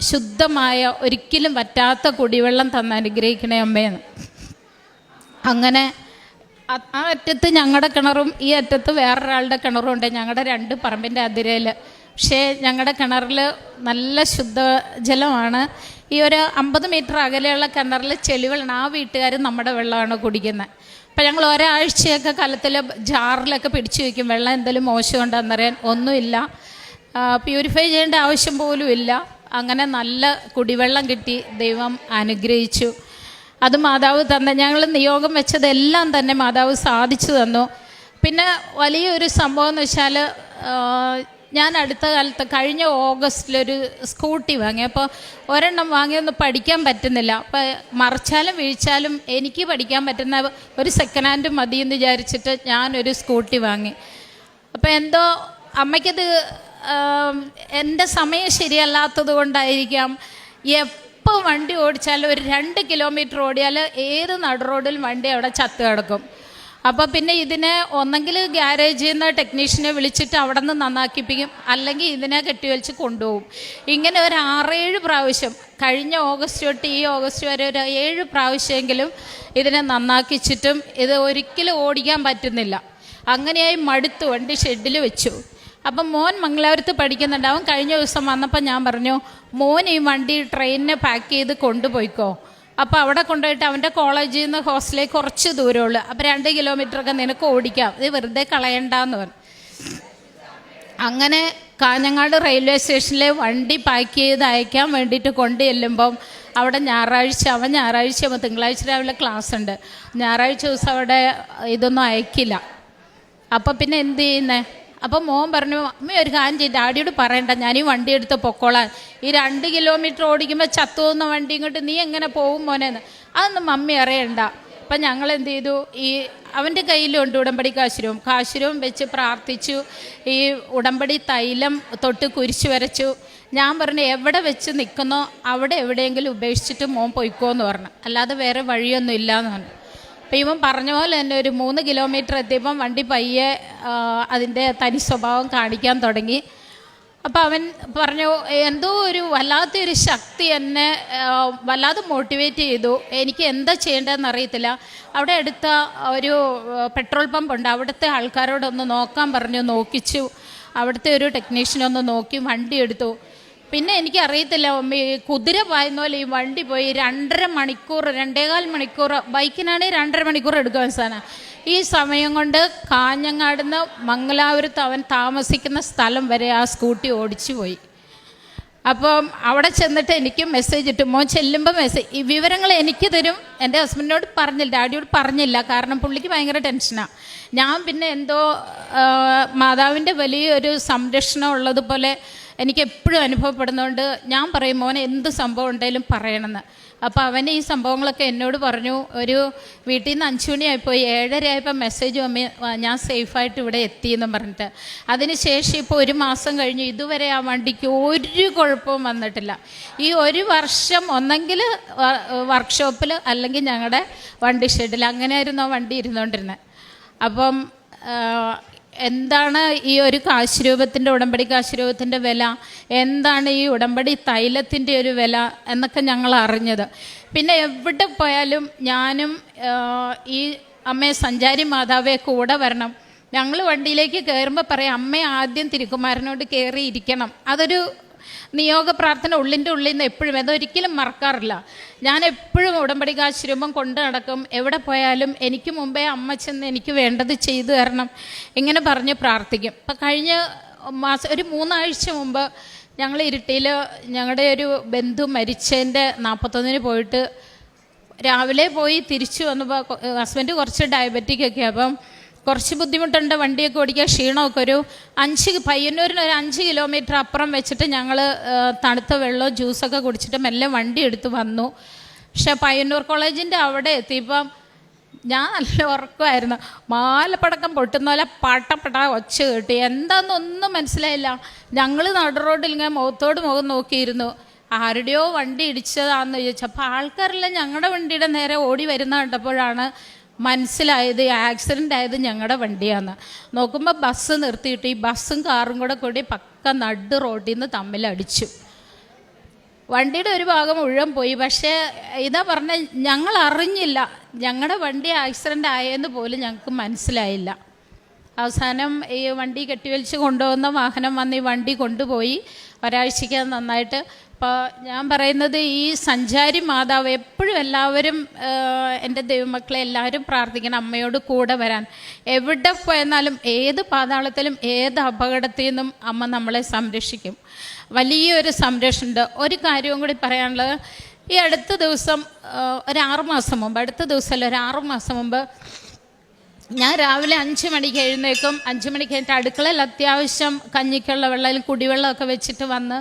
ശുദ്ധമായ ഒരിക്കലും വറ്റാത്ത കുടിവെള്ളം തന്ന് അനുഗ്രഹിക്കണേ അമ്മയെന്ന്. അങ്ങനെ ആ അറ്റത്ത് ഞങ്ങളുടെ കിണറും ഈ അറ്റത്ത് വേറൊരാളുടെ കിണറും ഉണ്ട്, ഞങ്ങളുടെ 2 പറമ്പിൻ്റെ അതിരയിൽ. പക്ഷേ ഞങ്ങളുടെ കിണറിൽ നല്ല ശുദ്ധജലമാണ്. ഈ ഒരു 50 മീറ്റർ അകലെയുള്ള കിണറിൽ ചെളിവെള്ളം, ആ വീട്ടുകാർ നമ്മുടെ വെള്ളമാണ് കുടിക്കുന്നത്. അപ്പം ഞങ്ങൾ ഒരാഴ്ചയൊക്കെ കലത്തിൽ ജാറിലൊക്കെ പിടിച്ചു വയ്ക്കും, വെള്ളം എന്തെങ്കിലും മോശമുണ്ടെന്നറിയാൻ. ഒന്നുമില്ല, പ്യൂരിഫൈ ചെയ്യേണ്ട ആവശ്യം പോലും ഇല്ല. അങ്ങനെ നല്ല കുടിവെള്ളം കിട്ടി, ദൈവം അനുഗ്രഹിച്ചു. അത് മാതാവ് തന്നെ, ഞങ്ങൾ നിയോഗം വെച്ചതെല്ലാം തന്നെ മാതാവ് സാധിച്ചു തന്നു. പിന്നെ വലിയൊരു സംഭവം എന്ന് വെച്ചാൽ, ഞാൻ അടുത്ത കാലത്ത് കഴിഞ്ഞ ഓഗസ്റ്റിലൊരു സ്കൂട്ടി വാങ്ങി. അപ്പോൾ ഒരെണ്ണം വാങ്ങിയൊന്നും പഠിക്കാൻ പറ്റുന്നില്ല. അപ്പോൾ മറിച്ചാലും വീഴ്ചാലും എനിക്ക് പഠിക്കാൻ പറ്റുന്ന ഒരു സെക്കൻഡ് ഹാൻഡ് മതിയെന്ന് വിചാരിച്ചിട്ട് ഞാനൊരു സ്കൂട്ടി വാങ്ങി. അപ്പോൾ എന്തോ അമ്മയ്ക്കത് എൻ്റെ സമയം ശരിയല്ലാത്തത് കൊണ്ടായിരിക്കാം, എപ്പോൾ വണ്ടി ഓടിച്ചാലും ഒരു 2 കിലോമീറ്റർ ഓടിയാൽ ഏത് നടു റോഡിലും വണ്ടി അവിടെ ചത്ത് കിടക്കും. അപ്പോൾ പിന്നെ ഇതിനെ ഒന്നെങ്കിൽ ഗ്യാരേജിൽ നിന്ന് ടെക്നീഷ്യനെ വിളിച്ചിട്ട് അവിടെ നിന്ന് നന്നാക്കിപ്പിക്കും, അല്ലെങ്കിൽ ഇതിനെ കെട്ടിവലിച്ച് കൊണ്ടുപോകും. ഇങ്ങനെ ഒരു 6-7 പ്രാവശ്യം, കഴിഞ്ഞ ഓഗസ്റ്റ് തൊട്ട് ഈ ഓഗസ്റ്റ് വരെ ഒരു 7 പ്രാവശ്യമെങ്കിലും ഇതിനെ നന്നാക്കിച്ചിട്ടും ഇത് ഒരിക്കലും ഓടിക്കാൻ പറ്റുന്നില്ല. അങ്ങനെയായി മടുത്തു, വണ്ടി ഷെഡിൽ വെച്ചു. അപ്പം മോൻ മംഗലാപുരത്ത് പഠിക്കുന്നുണ്ട്. അവൻ കഴിഞ്ഞ ദിവസം വന്നപ്പോൾ ഞാൻ പറഞ്ഞു, മോൻ ഈ വണ്ടി ട്രെയിനിനെ പാക്ക് ചെയ്ത് കൊണ്ടുപോയിക്കോ. അപ്പോൾ അവിടെ കൊണ്ടുപോയിട്ട് അവൻ്റെ കോളേജിൽ നിന്ന് ഹോസ്റ്റലിലേക്ക് കുറച്ച് ദൂരമുള്ളൂ, അപ്പോൾ 2 കിലോമീറ്ററൊക്കെ നിനക്ക് ഓടിക്കാം, ഇത് വെറുതെ കളയണ്ടെന്ന് പറഞ്ഞു. അങ്ങനെ കാഞ്ഞങ്ങാട് റെയിൽവേ സ്റ്റേഷനിലെ വണ്ടി പാക്ക് ചെയ്ത് അയക്കാൻ വേണ്ടിയിട്ട് കൊണ്ടു ചെല്ലുമ്പം അവിടെ അവൻ ഞായറാഴ്ച തിങ്കളാഴ്ച രാവിലെ ക്ലാസ് ഉണ്ട്, ഞായറാഴ്ച ദിവസം അവിടെ ഇതൊന്നും അയക്കില്ല. അപ്പോൾ പിന്നെ എന്ത് ചെയ്യുന്നത്? അപ്പം മോൻ പറഞ്ഞു, അമ്മ ഒരു കാര്യം ചെയ്ത് ഡാഡിയോട് പറയണ്ട, ഞാൻ ഈ വണ്ടി എടുത്ത് പൊക്കോളാൻ, ഈ 2 കിലോമീറ്റർ ഓടിക്കുമ്പോൾ ചത്തു പോകുന്ന വണ്ടി ഇങ്ങോട്ട് നീ എങ്ങനെ പോകും മോനെന്ന്. അതൊന്നും മമ്മി അറിയണ്ട. അപ്പം ഞങ്ങൾ എന്ത് ചെയ്തു, ഈ അവൻ്റെ കയ്യിലുണ്ട് ഉടമ്പടി കാശുരവും വെച്ച് പ്രാർത്ഥിച്ചു. ഈ ഉടമ്പടി തൈലം തൊട്ട് കുരിശ് വരച്ചു. ഞാൻ പറഞ്ഞു, എവിടെ വെച്ച് നിൽക്കുന്നോ അവിടെ എവിടെയെങ്കിലും ഉപേക്ഷിച്ചിട്ട് മോൻ പൊയ്ക്കോന്ന് പറഞ്ഞു, അല്ലാതെ വേറെ വഴിയൊന്നും ഇല്ലയെന്ന് പറഞ്ഞു. അപ്പം ഇവൻ പറഞ്ഞ പോലെ തന്നെ ഒരു 3 കിലോമീറ്റർ എത്തിയപ്പം വണ്ടി പയ്യെ അതിൻ്റെ തനി സ്വഭാവം കാണിക്കാൻ തുടങ്ങി. അപ്പോൾ അവൻ പറഞ്ഞു, എന്തോ ഒരു വല്ലാത്തൊരു ശക്തി എന്നെ വല്ലാതെ മോട്ടിവേറ്റ് ചെയ്തു. എനിക്ക് എന്താ ചെയ്യേണ്ടതെന്ന് അറിയത്തില്ല. അവിടെ അടുത്ത ഒരു പെട്രോൾ പമ്പ് ഉണ്ട്, അവിടുത്തെ ആൾക്കാരോടൊന്ന് നോക്കാൻ പറഞ്ഞു. നോക്കിച്ചു. അവിടുത്തെ ഒരു ടെക്നീഷ്യനൊന്ന് നോക്കി വണ്ടി എടുത്തു. പിന്നെ എനിക്കറിയത്തില്ല, കുതിര പായുന്ന പോലെ ഈ വണ്ടി പോയി 2.5 മണിക്കൂർ, ബൈക്കിനാണെങ്കിൽ 2.5 മണിക്കൂർ എടുക്കും അവസാനം. ഈ സമയം കൊണ്ട് കാഞ്ഞങ്ങാടുന്ന് മംഗലാപുരത്ത് അവൻ താമസിക്കുന്ന സ്ഥലം വരെ ആ സ്കൂട്ടി ഓടിച്ചു പോയി. അപ്പം അവിടെ ചെന്നിട്ട് എനിക്ക് മെസ്സേജ് ഇട്ടു. മോൻ ചെല്ലുമ്പോൾ ഈ വിവരങ്ങൾ എനിക്ക് തരും. എൻ്റെ ഹസ്ബൻഡിനോട് പറഞ്ഞില്ല, ഡാഡിയോട് പറഞ്ഞില്ല, കാരണം പുള്ളിക്ക് ഭയങ്കര ടെൻഷനാണ്. ഞാൻ പിന്നെ എന്തോ മാതാവിൻ്റെ വലിയൊരു സംരക്ഷണം ഉള്ളതുപോലെ എനിക്ക് എപ്പോഴും അനുഭവപ്പെടുന്നതുകൊണ്ട് ഞാൻ പറയും, മോനെ എന്ത് സംഭവം ഉണ്ടെങ്കിലും പറയണമെന്ന്. അപ്പോൾ അവൻ ഈ സംഭവങ്ങളൊക്കെ എന്നോട് പറഞ്ഞു. ഒരു വീട്ടിൽ നിന്ന് 5 മണിയായിപ്പോയി, 7:30 ആയപ്പോൾ മെസ്സേജ് വന്നു, ഞാൻ സേഫായിട്ട് ഇവിടെ എത്തിയെന്ന് പറഞ്ഞിട്ട്. അതിനുശേഷം ഇപ്പോൾ 1 മാസം കഴിഞ്ഞു, ഇതുവരെ ആ വണ്ടിക്ക് ഒരു കുഴപ്പവും വന്നിട്ടില്ല. ഈ 1 വർഷം ഒന്നെങ്കിൽ വർക്ക്ഷോപ്പിൽ അല്ലെങ്കിൽ ഞങ്ങളുടെ വണ്ടി ഷെഡിൽ, അങ്ങനെയായിരുന്നു ആ വണ്ടി ഇരുന്നുകൊണ്ടിരുന്നത്. അപ്പം എന്താണ് ഈ ഒരു കാശുരൂപത്തിൻ്റെ, ഉടമ്പടി കാശുരൂപത്തിൻ്റെ വില, എന്താണ് ഈ ഉടമ്പടി തൈലത്തിൻ്റെ ഒരു വില എന്നൊക്കെ ഞങ്ങൾ അറിഞ്ഞത്. പിന്നെ എവിടെ പോയാലും ഞാനും ഈ അമ്മയെ സഞ്ചാരി മാതാവെ കൂടെ വരണം. ഞങ്ങൾ വണ്ടിയിലേക്ക് കയറുമ്പോൾ പറയാം, അമ്മ ആദ്യം തിരുക്കുമാരനോട് കയറി ഇരിക്കണം. അതൊരു നിയോഗ പ്രാർത്ഥന ഉള്ളിൻ്റെ ഉള്ളിൽ നിന്ന് എപ്പോഴും, അതൊരിക്കലും മറക്കാറില്ല. ഞാൻ എപ്പോഴും ഉടമ്പടി കാശുരൂപം കൊണ്ട് നടക്കും. എവിടെ പോയാലും എനിക്ക് മുമ്പേ അമ്മ ചെന്ന് എനിക്ക് വേണ്ടത് ചെയ്തു തരണം ഇങ്ങനെ പറഞ്ഞ് പ്രാർത്ഥിക്കും. അപ്പം കഴിഞ്ഞ മാസം ഒരു 3 ആഴ്ച മുമ്പ് ഞങ്ങൾ ഇരിട്ടിയിൽ ഞങ്ങളുടെ ഒരു ബന്ധു മരിച്ചതിൻ്റെ 41 പോയിട്ട് രാവിലെ പോയി തിരിച്ചു വന്നപ്പോൾ ഹസ്ബൻഡ് കുറച്ച് ഡയബറ്റിക് ഒക്കെ, അപ്പം കുറച്ച് ബുദ്ധിമുട്ടുണ്ട് വണ്ടിയൊക്കെ ഓടിക്കുക, ക്ഷീണമൊക്കെ. ഒരു പയ്യന്നൂരിന് ഒരു 5 കിലോമീറ്റർ അപ്പുറം വെച്ചിട്ട് ഞങ്ങൾ തണുത്ത വെള്ളവും ജ്യൂസൊക്കെ കുടിച്ചിട്ട് മെല്ലെ വണ്ടി എടുത്ത് വന്നു. പക്ഷെ പയ്യന്നൂർ കോളേജിൻ്റെ അവിടെ എത്തിയപ്പം ഞാൻ നല്ല ഉറക്കമായിരുന്നു. മാലപ്പടക്കം പൊട്ടുന്ന പോലെ പട്ടപ്പട ഒച്ച കേട്ടു. എന്താണെന്നൊന്നും മനസ്സിലായില്ല. ഞങ്ങൾ നടു റോഡിൽ ഇങ്ങനെ മുഖത്തോട് മുഖം നോക്കിയിരുന്നു. ആരുടെയോ വണ്ടി ഇടിച്ചതാണെന്ന് ചോദിച്ചു. അപ്പോൾ ആൾക്കാരെല്ലാം ഞങ്ങളുടെ വണ്ടിയുടെ നേരെ ഓടി വരുന്ന കണ്ടപ്പോഴാണ് മനസ്സിലായത് ആക്സിഡൻ്റ് ആയത് ഞങ്ങളുടെ വണ്ടിയാണ്. നോക്കുമ്പോൾ ബസ് നിർത്തിയിട്ട് ഈ ബസ്സും കാറും കൂടി പക്ക നടു റോഡിൽ നിന്ന് തമ്മിലടിച്ചു. വണ്ടിയുടെ ഒരു ഭാഗം മുഴുവൻ പോയി. പക്ഷേ ഇതാ പറഞ്ഞ, ഞങ്ങൾ അറിഞ്ഞില്ല ഞങ്ങളുടെ വണ്ടി ആക്സിഡൻ്റ് ആയെന്ന് പോലും ഞങ്ങൾക്ക് മനസ്സിലായില്ല. അവസാനം ഈ വണ്ടി കെട്ടിവലിച്ച് കൊണ്ടുപോകുന്ന വാഹനം വന്ന് ഈ വണ്ടി കൊണ്ടുപോയി. ഒരാഴ്ചയ്ക്ക് നന്നായിട്ട്. അപ്പോൾ ഞാൻ പറയുന്നത്, ഈ സഞ്ചാരി മാതാവ് എപ്പോഴും എല്ലാവരും, എൻ്റെ ദൈവമക്കളെ എല്ലാവരും പ്രാർത്ഥിക്കണം അമ്മയോട് കൂടെ വരാൻ. എവിടെ പോയെന്നാലും ഏത് പാതാളത്തിലും ഏത് അപകടത്തിൽ നിന്നും അമ്മ നമ്മളെ സംരക്ഷിക്കും. വലിയൊരു സംരക്ഷണമുണ്ട്. ഒരു കാര്യവും കൂടി പറയാനുള്ളത്, ഈ അടുത്ത ദിവസം ഒരു 6 മാസം മുമ്പ്, അടുത്ത ദിവസമല്ല ഒരു 6 മാസം മുമ്പ് ഞാൻ രാവിലെ 5 മണിക്ക് എഴുന്നേക്കും. 5 മണിക്ക് കഴിഞ്ഞിട്ട് അടുക്കളയിൽ അത്യാവശ്യം കഞ്ഞിക്കുള്ള വെള്ളം, കുടിവെള്ളമൊക്കെ വെച്ചിട്ട് വന്ന്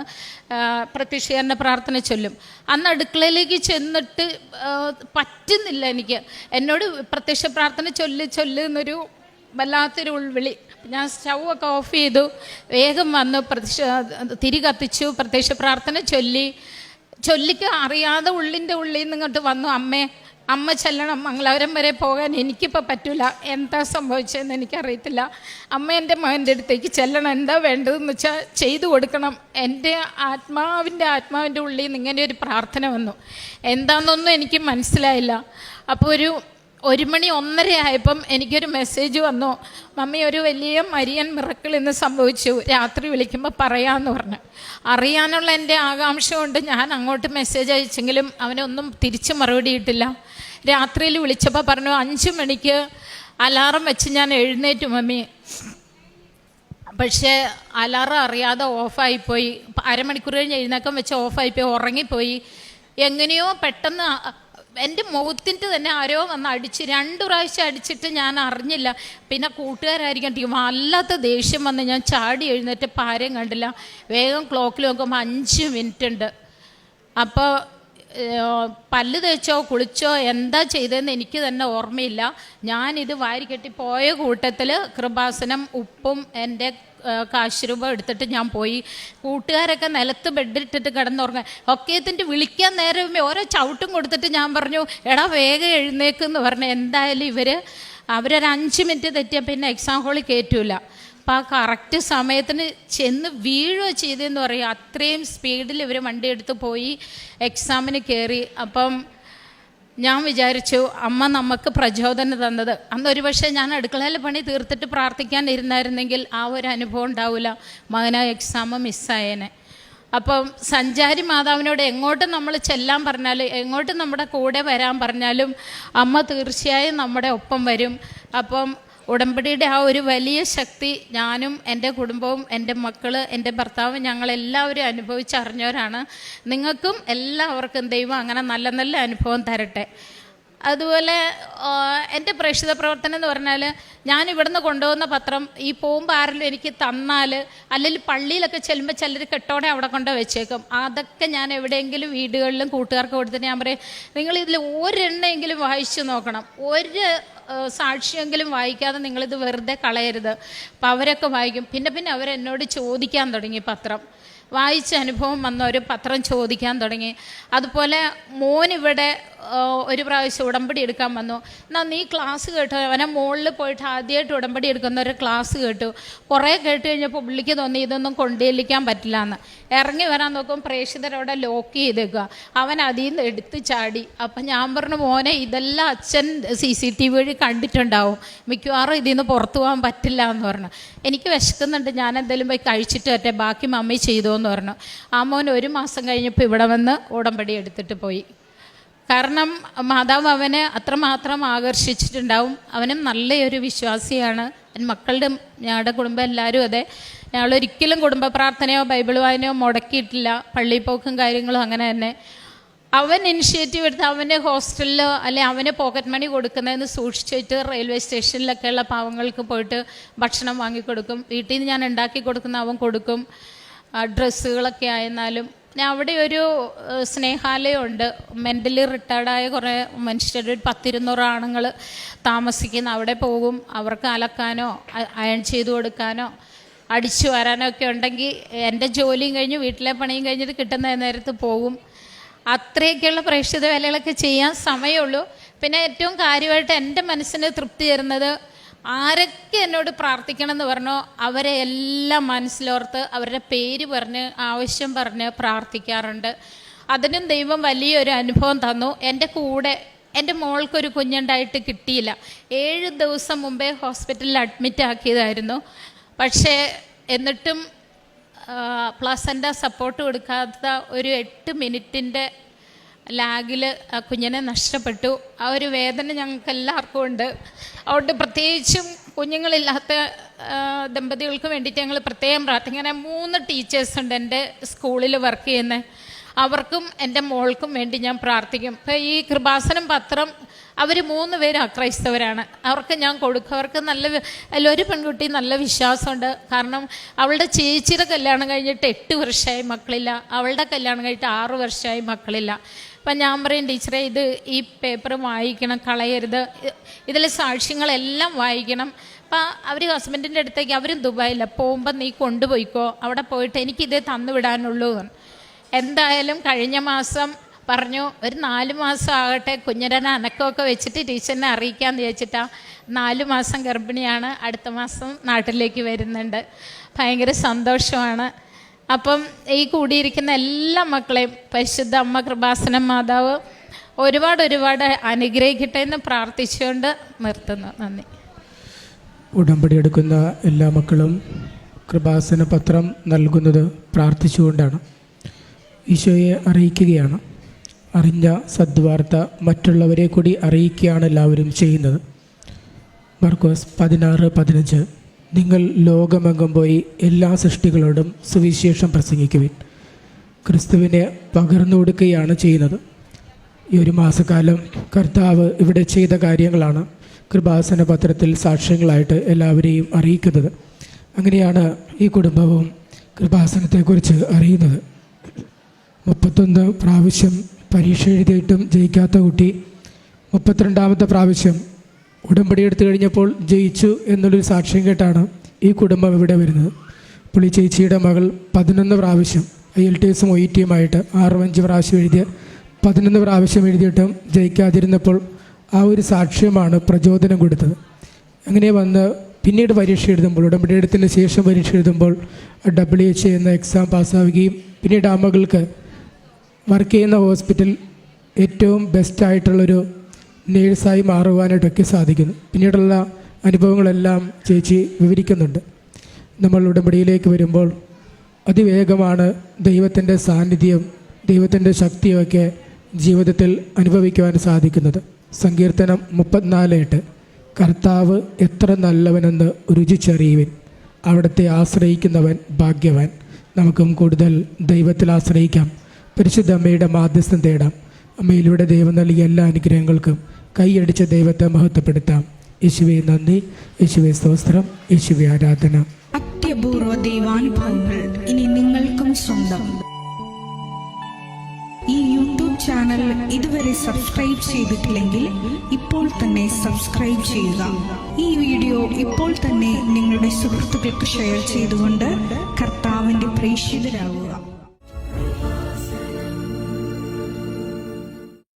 പ്രത്യക്ഷീകരണ പ്രാർത്ഥന ചൊല്ലും. അന്ന് അടുക്കളയിലേക്ക് ചെന്നിട്ട് പറ്റുന്നില്ല എനിക്ക്. എന്നോട് പ്രത്യക്ഷ പ്രാർത്ഥന ചൊല്ലുന്നൊരു വല്ലാത്തൊരു ഉൾവിളി. ഞാൻ സ്റ്റൗവൊക്കെ ഓഫ് ചെയ്തു, വേഗം വന്ന് തിരി കത്തിച്ചു, പ്രത്യക്ഷ പ്രാർത്ഥന ചൊല്ലിക്ക് അറിയാതെ ഉള്ളിൻ്റെ ഉള്ളിൽ നിന്ന് ഇങ്ങോട്ട് വന്നു, അമ്മ ചെല്ലണം, മംഗലാപുരം വരെ പോകാൻ എനിക്കിപ്പോൾ പറ്റില്ല, എന്താ സംഭവിച്ചതെന്ന് എനിക്കറിയത്തില്ല, അമ്മ എൻ്റെ മകൻ്റെ അടുത്തേക്ക് ചെല്ലണം, എന്താ വേണ്ടതെന്ന് വെച്ചാൽ ചെയ്തു കൊടുക്കണം. എൻ്റെ ആത്മാവിൻ്റെ ഉള്ളിൽ നിന്ന് ഇങ്ങനെ ഒരു പ്രാർത്ഥന വന്നു. എന്താണെന്നൊന്നും എനിക്ക് മനസ്സിലായില്ല. അപ്പോൾ ഒരു 1 മണി 1:30 ആയപ്പം എനിക്കൊരു മെസ്സേജ് വന്നു, മമ്മി ഒരു വലിയ മരിയൻ മിറക്കിൾ ഇന്ന് സംഭവിച്ചു, രാത്രി വിളിക്കുമ്പോൾ പറയാമെന്ന് പറഞ്ഞു. അറിയാനുള്ള എൻ്റെ ആകാംക്ഷ കൊണ്ട് ഞാൻ അങ്ങോട്ട് മെസ്സേജ് അയച്ചെങ്കിലും അവനൊന്നും തിരിച്ച് മറുപടി ഇട്ടില്ല. രാത്രിയിൽ വിളിച്ചപ്പോൾ പറഞ്ഞു 5 മണിക്ക് അലാറം വെച്ച് ഞാൻ എഴുന്നേറ്റു മമ്മി, പക്ഷേ അലാറം അറിയാതെ ഓഫായിപ്പോയി. 1/2 മണിക്കൂർ കഴിഞ്ഞ് എഴുന്നേക്കം വെച്ച് ഓഫായിപ്പോയി, ഉറങ്ങിപ്പോയി. എങ്ങനെയോ പെട്ടെന്ന് എൻ്റെ മുഖത്തിൻ്റെ തന്നെ ആരോ വന്ന് അടിച്ച് 2 പ്രാവശ്യം അടിച്ചിട്ട് ഞാൻ അറിഞ്ഞില്ല. പിന്നെ കൂട്ടുകാരായിരിക്കും, വല്ലാത്ത ദേഷ്യം വന്ന് ഞാൻ ചാടി എഴുന്നേറ്റ് ആരെയും കണ്ടില്ല. വേഗം ക്ലോക്കിൽ നോക്കുമ്പോൾ 5 മിനിറ്റ് ഉണ്ട്. അപ്പോൾ പല്ല് തേച്ചോ കുളിച്ചോ എന്താ ചെയ്തതെന്ന് എനിക്ക് തന്നെ ഓർമ്മയില്ല. ഞാനിത് വാരിക്കെട്ടി പോയ കൂട്ടത്തിൽ കൃപാസനം ഉപ്പും എൻ്റെ കാശുരൂപം എടുത്തിട്ട് ഞാൻ പോയി. കൂട്ടുകാരൊക്കെ നിലത്ത് ബെഡിട്ടിട്ട് കിടന്നുറങ്ങാൻ ഒക്കേത്തിൻ്റെ വിളിക്കാൻ നേരം ഓരോ ചവിട്ടും കൊടുത്തിട്ട് ഞാൻ പറഞ്ഞു, എടാ വേഗം എഴുന്നേക്കെന്ന് പറഞ്ഞു. എന്തായാലും അവരൊരു 5 മിനിറ്റ് തെറ്റിയാൽ പിന്നെ എക്സാം ഹോളിൽ കയറ്റൂല. അപ്പോൾ ആ കറക്റ്റ് സമയത്തിന് ചെന്ന് വീഴുക ചെയ്തതെന്ന് പറയും. അത്രയും സ്പീഡിൽ ഇവർ വണ്ടി എടുത്ത് പോയി എക്സാമിന് കയറി. അപ്പം ഞാൻ വിചാരിച്ചു അമ്മ നമുക്ക് പ്രചോദനം തന്നത്. അന്നൊരു പക്ഷേ ഞാൻ അടുക്കളയിൽ പണി തീർത്തിട്ട് പ്രാർത്ഥിക്കാൻ ഇരുന്നായിരുന്നെങ്കിൽ ആ ഒരു അനുഭവം ഉണ്ടാവില്ല, മകനാ എക്സാം മിസ്സായേനെ. അപ്പം സഞ്ചാരി മാതാവിനോട് എങ്ങോട്ട് നമ്മൾ ചെല്ലാൻ പറഞ്ഞാലും എങ്ങോട്ട് നമ്മുടെ കൂടെ വരാൻ പറഞ്ഞാലും അമ്മ തീർച്ചയായും നമ്മുടെ ഒപ്പം വരും. അപ്പം ഉടമ്പടിയുടെ ആ ഒരു വലിയ ശക്തി ഞാനും എൻ്റെ കുടുംബവും എൻ്റെ മക്കൾ എൻ്റെ ഭർത്താവും ഞങ്ങളെല്ലാവരും അനുഭവിച്ചറിഞ്ഞവരാണ്. നിങ്ങൾക്കും എല്ലാവർക്കും ദൈവം അങ്ങനെ നല്ല നല്ല അനുഭവം തരട്ടെ. അതുപോലെ എൻ്റെ പ്രേക്ഷിത പ്രവർത്തനം എന്ന് പറഞ്ഞാൽ ഞാൻ ഇവിടുന്ന് കൊണ്ടുപോകുന്ന പത്രം ഈ പോകുമ്പോൾ ആരെങ്കിലും എനിക്ക് തന്നാൽ, അല്ലെങ്കിൽ പള്ളിയിലൊക്കെ ചെല്ലുമ്പോൾ ചിലർ കെട്ടോടെ അവിടെ കൊണ്ട് വെച്ചേക്കും. അതൊക്കെ ഞാൻ എവിടെയെങ്കിലും വീടുകളിലും കൂട്ടുകാർക്ക് കൊടുത്തിട്ട് ഞാൻ പറയും, നിങ്ങളിതിൽ ഒരെണ്ണമെങ്കിലും വായിച്ചു നോക്കണം, ഒരു സാക്ഷിയെങ്കിലും വായിക്കാതെ നിങ്ങളിത് വെറുതെ കളയരുത്. അപ്പം അവരൊക്കെ വായിക്കും. പിന്നെ അവരെന്നോട് ചോദിക്കാൻ തുടങ്ങി, പത്രം വായിച്ച അനുഭവം വന്ന ഒരു പത്രം ചോദിക്കാൻ തുടങ്ങി. അതുപോലെ മോനിവിടെ ഒരു പ്രാവശ്യം ഉടമ്പടി എടുക്കാൻ വന്നു. എന്നാൽ നീ ക്ലാസ് കേട്ടോ, അവനെ മുകളിൽ പോയിട്ട് ആദ്യമായിട്ട് ഉടമ്പടി എടുക്കുന്ന ഒരു ക്ലാസ് കേട്ടു. കുറേ കേട്ട് കഴിഞ്ഞപ്പോൾ പുള്ളിക്ക് തോന്നി ഇതൊന്നും കൊണ്ടേലിക്കാൻ പറ്റില്ല എന്ന്. ഇറങ്ങി വരാൻ നോക്കും, പ്രേക്ഷിതരവിടെ ലോക്ക് ചെയ്തേക്കുക. അവൻ അതിൽ നിന്ന് എടുത്ത് ചാടി. അപ്പം ഞാൻ പറഞ്ഞു, മോനെ ഇതെല്ലാം അച്ഛൻ CCTV വഴി കണ്ടിട്ടുണ്ടാവും, മിക്കവാറും ഇതിൽ നിന്ന് പുറത്തു പോകാൻ പറ്റില്ല എന്ന് പറഞ്ഞു. എനിക്ക് വിശക്കുന്നുണ്ട്, ഞാൻ എന്തെങ്കിലും പോയി കഴിച്ചിട്ട് വരട്ടെ, ബാക്കി മമ്മി ചെയ്തോ എന്ന് പറഞ്ഞു. ആ മോൻ 1 മാസം കഴിഞ്ഞപ്പോൾ ഇവിടെ വന്ന് ഉടമ്പടി എടുത്തിട്ട് പോയി. കാരണം മാതാവ് അവനെ അത്രമാത്രം ആകർഷിച്ചിട്ടുണ്ടാവും. അവനും നല്ലൊരു വിശ്വാസിയാണ്. മക്കളുടെ ഞങ്ങളുടെ കുടുംബം എല്ലാവരും അതെ. ഞങ്ങളൊരിക്കലും കുടുംബ പ്രാർത്ഥനയോ ബൈബിൾ വായനയോ മുടക്കിയിട്ടില്ല. പള്ളിപ്പോക്കും കാര്യങ്ങളും അങ്ങനെ തന്നെ. അവൻ ഇനിഷ്യേറ്റീവ് എടുത്ത് അവൻ്റെ ഹോസ്റ്റലിലോ അല്ലെ അവന് പോക്കറ്റ് മണി കൊടുക്കുന്നതെന്ന് സൂക്ഷിച്ചിട്ട് റെയിൽവേ സ്റ്റേഷനിലൊക്കെയുള്ള പാവങ്ങൾക്ക് പോയിട്ട് ഭക്ഷണം വാങ്ങിക്കൊടുക്കും. വീട്ടിൽ നിന്ന് ഞാൻ ഉണ്ടാക്കി കൊടുക്കുന്ന അവൻ കൊടുക്കും. ഡ്രസ്സുകളൊക്കെ ആയിരുന്നാലും ഞാൻ അവിടെ ഒരു സ്നേഹാലയമുണ്ട്. മെൻ്റലി റിട്ടയർഡായ കുറേ മനുഷ്യർ, 10-200 ആണുങ്ങൾ താമസിക്കുന്ന അവിടെ പോകും. അവർക്ക് അലക്കാനോ അയൺ ചെയ്ത് കൊടുക്കാനോ അടിച്ചു വരാനോ ഒക്കെ ഉണ്ടെങ്കിൽ എൻ്റെ ജോലിയും കഴിഞ്ഞ് വീട്ടിലെ പണിയും കഴിഞ്ഞിട്ട് കിട്ടുന്ന നേരത്ത് പോകും. അത്രയൊക്കെയുള്ള പ്രേക്ഷിത വേലകളൊക്കെ ചെയ്യാൻ സമയമുള്ളൂ. പിന്നെ ഏറ്റവും കാര്യമായിട്ട് എൻ്റെ മനസ്സിന് തൃപ്തി തരുന്നത്, ആരൊക്കെ എന്നോട് പ്രാർത്ഥിക്കണം എന്ന് പറഞ്ഞോ അവരെ എല്ലാം മനസ്സിലോർത്ത് അവരുടെ പേര് പറഞ്ഞ് ആവശ്യം പറഞ്ഞ് പ്രാർത്ഥിക്കാറുണ്ട്. അതിനും ദൈവം വലിയൊരു അനുഭവം തന്നു. എൻ്റെ കൂടെ എൻ്റെ മോൾക്കൊരു കുഞ്ഞുണ്ടായിട്ട് കിട്ടിയില്ല. 7 ദിവസം മുമ്പേ ഹോസ്പിറ്റലിൽ അഡ്മിറ്റ് ആക്കിയതായിരുന്നു. പക്ഷേ എന്നിട്ടും പ്ലസൻ്റ സപ്പോർട്ട് കൊടുക്കാത്ത ഒരു 8 മിനിറ്റിൻ്റെ ലാഗിൽ ആ കുഞ്ഞിനെ നഷ്ടപ്പെട്ടു. ആ ഒരു വേദന ഞങ്ങൾക്ക് എല്ലാവർക്കും ഉണ്ട്. അതുകൊണ്ട് പ്രത്യേകിച്ചും കുഞ്ഞുങ്ങളില്ലാത്ത ദമ്പതികൾക്ക് വേണ്ടിയിട്ട് ഞങ്ങൾ പ്രത്യേകം പ്രാർത്ഥിക്കും. ഇങ്ങനെ 3 ടീച്ചേഴ്സ് ഉണ്ട് എൻ്റെ സ്കൂളിൽ വർക്ക് ചെയ്യുന്നത്. അവർക്കും എൻ്റെ മോൾക്കും വേണ്ടി ഞാൻ പ്രാർത്ഥിക്കും. ഇപ്പോൾ ഈ കൃപാസനം പത്രം അവർ 3 പേരും അക്രൈസ്തവരാണ്. അവർക്ക് ഞാൻ കൊടുക്കും. അവർക്ക് ഒരു പെൺകുട്ടി നല്ല വിശ്വാസമുണ്ട്. കാരണം അവളുടെ ചേച്ചിയുടെ കല്യാണം കഴിഞ്ഞിട്ട് 8 വർഷമായി മക്കളില്ല, അവളുടെ കല്യാണം കഴിഞ്ഞിട്ട് 6 വർഷമായി മക്കളില്ല. അപ്പം ഞാൻ പറയും, ടീച്ചറെ ഈ പേപ്പർ വായിക്കണം, കളയരുത്, ഇതിലെ സാക്ഷ്യങ്ങളെല്ലാം വായിക്കണം. അപ്പം അവർ ഹസ്ബൻഡിൻ്റെ അടുത്തേക്ക്, അവരും ദുബായില്ല, പോകുമ്പോൾ നീ കൊണ്ടുപോയിക്കോ, അവിടെ പോയിട്ട് എനിക്കിതേ തന്നു വിടാനുള്ളൂ. എന്തായാലും കഴിഞ്ഞ മാസം പറഞ്ഞു, ഒരു 4 മാസം ആകട്ടെ, കുഞ്ഞിനെ അനക്കമൊക്കെ വെച്ചിട്ട് ടീച്ചറിനെ അറിയിക്കാമെന്ന് ചോദിച്ചിട്ടാ. 4 മാസം ഗർഭിണിയാണ്, അടുത്ത മാസം നാട്ടിലേക്ക് വരുന്നുണ്ട്. ഭയങ്കര സന്തോഷമാണ്. അപ്പം ഈ കൂടിയിരിക്കുന്ന എല്ലാ മക്കളെയും പരിശുദ്ധ അമ്മ കൃപാസനം മാതാവ് ഒരുപാട് അനുഗ്രഹിക്കട്ടെ എന്ന് പ്രാർത്ഥിച്ചുകൊണ്ട് നിർത്തുന്നു. നന്ദി. ഉടമ്പടി എടുക്കുന്ന എല്ലാ മക്കളും കൃപാസന പത്രം നൽകുന്നത് പ്രാർത്ഥിച്ചുകൊണ്ടാണ്. ഈശോയെ അറിയിക്കുകയാണ്. അറിഞ്ഞ സദ്വാർത്ത മറ്റുള്ളവരെ കൂടി അറിയിക്കുകയാണ് എല്ലാവരും ചെയ്യുന്നത്. മർക്കോസ് 16:15 നിങ്ങൾ ലോകമെങ്ങും പോയി എല്ലാ സൃഷ്ടികളോടും സുവിശേഷം പ്രസംഗിക്കുവിൻ. ക്രിസ്തുവിനെ പകർന്നു കൊടുക്കുകയാണ് ചെയ്യുന്നത്. ഈ ഒരു മാസക്കാലം കർത്താവ് ഇവിടെ ചെയ്ത കാര്യങ്ങളാണ് കൃപാസന പത്രത്തിൽ സാക്ഷ്യങ്ങളായിട്ട് എല്ലാവരെയും അറിയിക്കുന്നത്. അങ്ങനെയാണ് ഈ കുടുംബവും കൃപാസനത്തെക്കുറിച്ച് അറിയുന്നത്. 31 പ്രാവശ്യം പരീക്ഷ എഴുതിയിട്ടും ജയിക്കാത്ത കുട്ടി 32ാമത്തെ പ്രാവശ്യം ഉടമ്പടി എടുത്തു കഴിഞ്ഞപ്പോൾ ജയിച്ചു എന്നുള്ളൊരു സാക്ഷ്യം കേട്ടാണ് ഈ കുടുംബം ഇവിടെ വരുന്നത്. പുള്ളി ചേച്ചിയുടെ മകൾ 11 പ്രാവശ്യം IELTS OETയുമായിട്ട് 6-5 പ്രാവശ്യം എഴുതിയ 11 പ്രാവശ്യം എഴുതിയിട്ടും ജയിക്കാതിരുന്നപ്പോൾ ആ ഒരു സാക്ഷ്യമാണ് പ്രചോദനം കൊടുത്തത്. അങ്ങനെ വന്ന് പിന്നീട് പരീക്ഷ എഴുതുമ്പോൾ, ഉടമ്പടി എടുത്തതിന് ശേഷം പരീക്ഷ എഴുതുമ്പോൾ WH എന്ന എക്സാം പാസ്സാവുകയും പിന്നീട് ആ മകൾക്ക് വർക്ക് ചെയ്യുന്ന ഹോസ്പിറ്റൽ ഏറ്റവും ബെസ്റ്റായിട്ടുള്ളൊരു നേഴ്സായി മാറുവാനായിട്ടൊക്കെ സാധിക്കുന്നു. പിന്നീടുള്ള അനുഭവങ്ങളെല്ലാം ചേച്ചി വിവരിക്കുന്നുണ്ട്. നമ്മൾ ഉടമ്പടിയിലേക്ക് വരുമ്പോൾ അതിവേഗമാണ് ദൈവത്തിൻ്റെ സാന്നിധ്യം, ദൈവത്തിൻ്റെ ശക്തിയൊക്കെ ജീവിതത്തിൽ അനുഭവിക്കുവാൻ സാധിക്കുന്നത്. സങ്കീർത്തനം 34:8 കർത്താവ് എത്ര നല്ലവനെന്ന് രുചിച്ചറിയുവിൻ, അവിടുത്തെ ആശ്രയിക്കുന്നവൻ ഭാഗ്യവാൻ. നമുക്കും കൂടുതൽ ദൈവത്തിൽ ആശ്രയിക്കാം. പരിശുദ്ധ അമ്മയുടെ മാധ്യസ്ഥം തേടാം. അമ്മയിലൂടെ ദൈവം നൽകിയ എല്ലാ അനുഗ്രഹങ്ങൾക്കും കൈയടിച്ച ദൈവത്തെ മഹത്വപ്പെടുത്താം. യേശുവേ നന്ദി, യേശുവേ സ്തോത്രം, യേശുവേ ആരാധന. അത്യപൂർവ ദൈവാനുഭവങ്ങൾ ഇനി നിങ്ങൾക്കും സ്വന്തം. ഈ യൂട്യൂബ് ചാനൽ ഇതുവരെ സബ്സ്ക്രൈബ് ചെയ്തിട്ടില്ലെങ്കിൽ ഇപ്പോൾ തന്നെ സബ്സ്ക്രൈബ് ചെയ്യുക. ഈ വീഡിയോ ഇപ്പോൾ തന്നെ നിങ്ങളുടെ സുഹൃത്തുക്കൾക്ക് ഷെയർ ചെയ്തുകൊണ്ട് കർത്താവിൻ്റെ പ്രേക്ഷിതരാകുക.